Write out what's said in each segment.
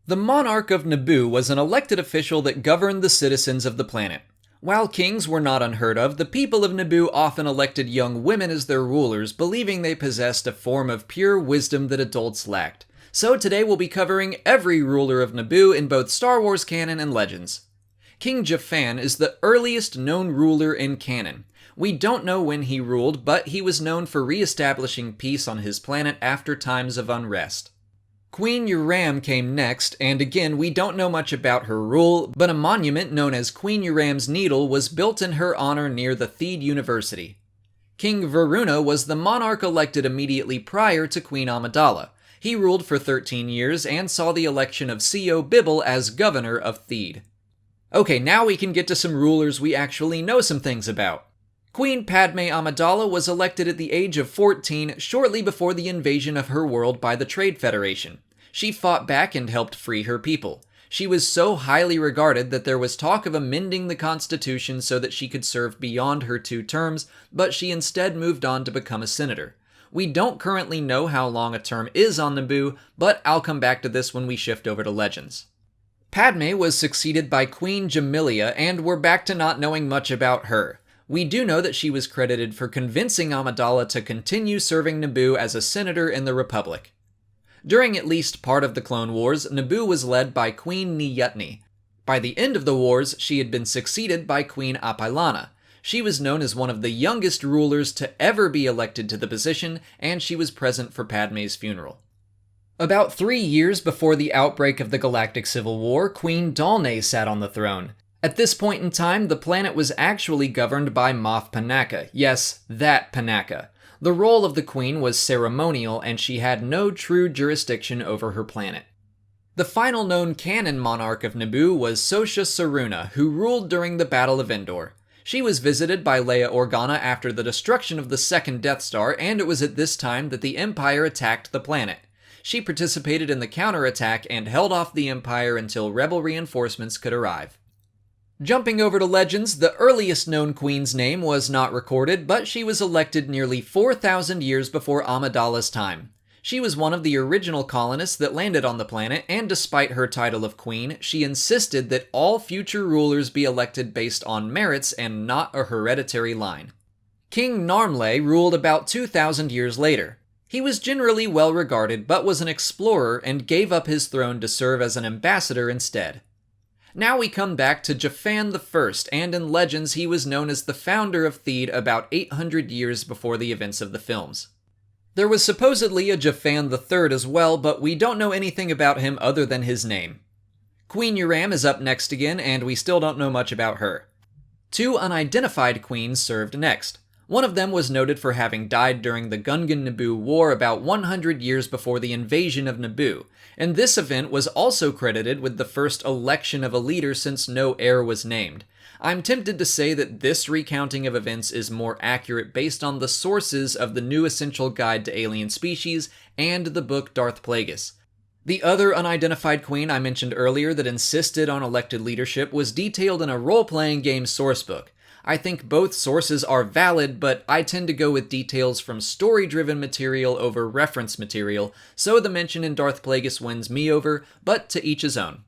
The monarch of Naboo was an elected official that governed the citizens of the planet. While kings were not unheard of, the people of Naboo often elected young women as their rulers, believing they possessed a form of pure wisdom that adults lacked. So today we'll be covering every ruler of Naboo in both Star Wars canon and Legends. King Japhan is the earliest known ruler in canon. We don't know when he ruled, but he was known for re-establishing peace on his planet after times of unrest. Queen Yuram came next, and again we don't know much about her rule, but a monument known as Queen Yuram's Needle was built in her honor near the Theed University. King Varuna was the monarch elected immediately prior to Queen Amidala. He ruled for 13 years and saw the election of Co Bibble as governor of Theed. Okay, now we can get to some rulers we actually know some things about. Queen Padme Amidala was elected at the age of 14, shortly before the invasion of her world by the Trade Federation. She fought back and helped free her people. She was so highly regarded that there was talk of amending the Constitution so that she could serve beyond her 2 terms, but she instead moved on to become a senator. We don't currently know how long a term is on Naboo, but I'll come back to this when we shift over to Legends. Padme was succeeded by Queen Jamilia, and we're back to not knowing much about her. We do know that she was credited for convincing Amidala to continue serving Naboo as a senator in the Republic. During at least part of the Clone Wars, Naboo was led by Queen Niyutni. By the end of the wars, she had been succeeded by Queen Apailana. She was known as one of the youngest rulers to ever be elected to the position, and she was present for Padme's funeral. About 3 years before the outbreak of the Galactic Civil War, Queen Dalne sat on the throne. At this point in time, the planet was actually governed by Moff Panaka. Yes, that Panaka. The role of the queen was ceremonial, and she had no true jurisdiction over her planet. The final known canon monarch of Naboo was Sosha Saruna, who ruled during the Battle of Endor. She was visited by Leia Organa after the destruction of the second Death Star, and it was at this time that the Empire attacked the planet. She participated in the counterattack and held off the Empire until rebel reinforcements could arrive. Jumping over to Legends, the earliest known queen's name was not recorded, but she was elected nearly 4,000 years before Amidala's time. She was one of the original colonists that landed on the planet, and despite her title of queen, she insisted that all future rulers be elected based on merits and not a hereditary line. King Narmley ruled about 2,000 years later. He was generally well regarded, but was an explorer and gave up his throne to serve as an ambassador instead. Now we come back to Japhan I, and in Legends he was known as the founder of Theed about 800 years before the events of the films. There was supposedly a Japhan III as well, but we don't know anything about him other than his name. Queen Yuram is up next again, and we still don't know much about her. 2 unidentified queens served next. One of them was noted for having died during the Gungan-Naboo War about 100 years before the invasion of Naboo, and this event was also credited with the first election of a leader since no heir was named. I'm tempted to say that this recounting of events is more accurate based on the sources of the New Essential Guide to Alien Species and the book Darth Plagueis. The other unidentified queen I mentioned earlier that insisted on elected leadership was detailed in a role-playing game sourcebook. I think both sources are valid, but I tend to go with details from story-driven material over reference material, so the mention in Darth Plagueis wins me over, but to each his own.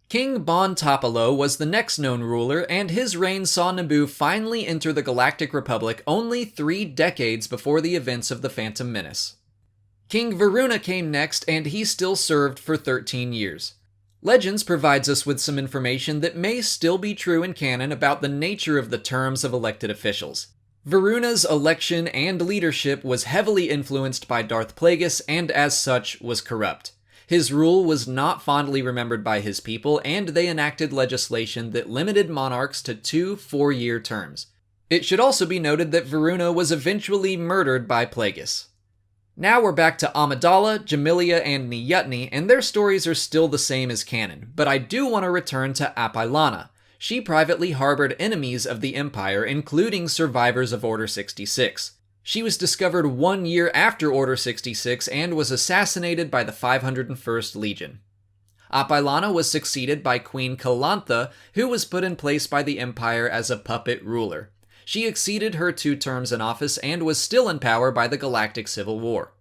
King Bon Topalo was the next known ruler, and his reign saw Naboo finally enter the Galactic Republic only 3 decades before the events of the Phantom Menace. King Varuna came next, and he still served for 13 years. Legends provides us with some information that may still be true in canon about the nature of the terms of elected officials. Varuna's election and leadership was heavily influenced by Darth Plagueis and as such was corrupt. His rule was not fondly remembered by his people, and they enacted legislation that limited monarchs to 2 4-year terms. It should also be noted that Varuna was eventually murdered by Plagueis. Now we're back to Amidala, Jamilia, and Niyutni, and their stories are still the same as canon, but I do want to return to Apailana. She privately harbored enemies of the Empire, including survivors of Order 66. She was discovered 1 year after Order 66 and was assassinated by the 501st Legion. Apailana was succeeded by Queen Kalantha, who was put in place by the Empire as a puppet ruler. She exceeded her 2 terms in office and was still in power by the Galactic Civil War.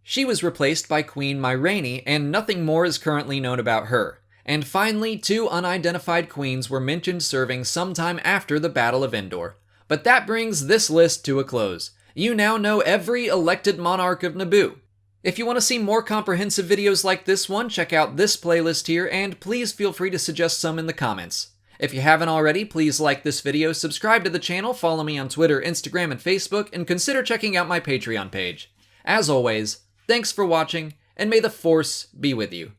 She was replaced by Queen Myrene, and nothing more is currently known about her. And finally, 2 unidentified queens were mentioned serving sometime after the Battle of Endor. But that brings this list to a close. You now know every elected monarch of Naboo. If you want to see more comprehensive videos like this one, check out this playlist here, and please feel free to suggest some in the comments. If you haven't already, please like this video, subscribe to the channel, follow me on Twitter, Instagram, and Facebook, and consider checking out my Patreon page. As always, thanks for watching, and may the Force be with you.